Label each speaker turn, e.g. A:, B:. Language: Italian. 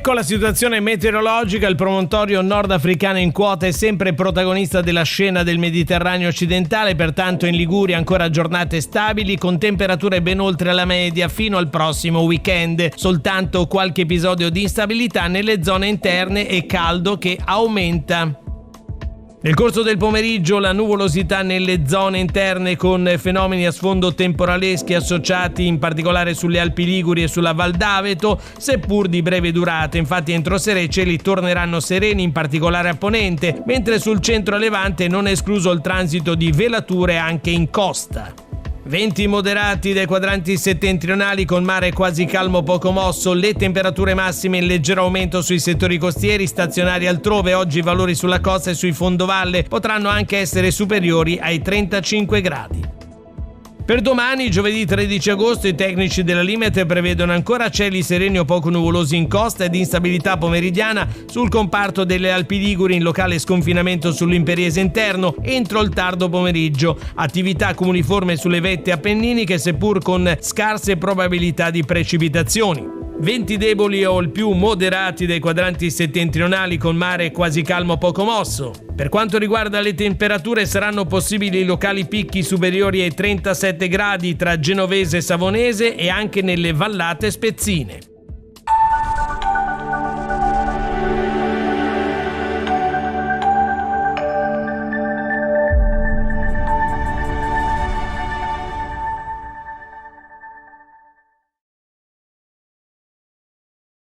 A: Ecco la situazione meteorologica. Il promontorio nordafricano in quota è sempre protagonista della scena del Mediterraneo occidentale, pertanto in Liguria ancora giornate stabili con temperature ben oltre la media fino al prossimo weekend. Soltanto qualche episodio di instabilità nelle zone interne e caldo che aumenta. Nel corso del pomeriggio la nuvolosità nelle zone interne con fenomeni a sfondo temporaleschi associati in particolare sulle Alpi Liguri e sulla Val d'Aveto, seppur di breve durata. Infatti entro sera i cieli torneranno sereni, in particolare a ponente, mentre sul centro e levante non è escluso il transito di velature anche in costa. Venti moderati dai quadranti settentrionali con mare quasi calmo poco mosso, le temperature massime in leggero aumento sui settori costieri, stazionari altrove. Oggi i valori sulla costa e sui fondovalle potranno anche essere superiori ai 35 gradi. Per domani, giovedì 13 agosto, i tecnici della Limet prevedono ancora cieli sereni o poco nuvolosi in costa ed instabilità pomeridiana sul comparto delle Alpi Liguri in locale sconfinamento sull'imperiese interno entro il tardo pomeriggio. Attività comuniforme sulle vette appenniniche seppur con scarse probabilità di precipitazioni. Venti deboli o il più moderati dai quadranti settentrionali con mare quasi calmo poco mosso. Per quanto riguarda le temperature, saranno possibili locali picchi superiori ai 37 gradi tra Genovese e Savonese e anche nelle vallate spezzine.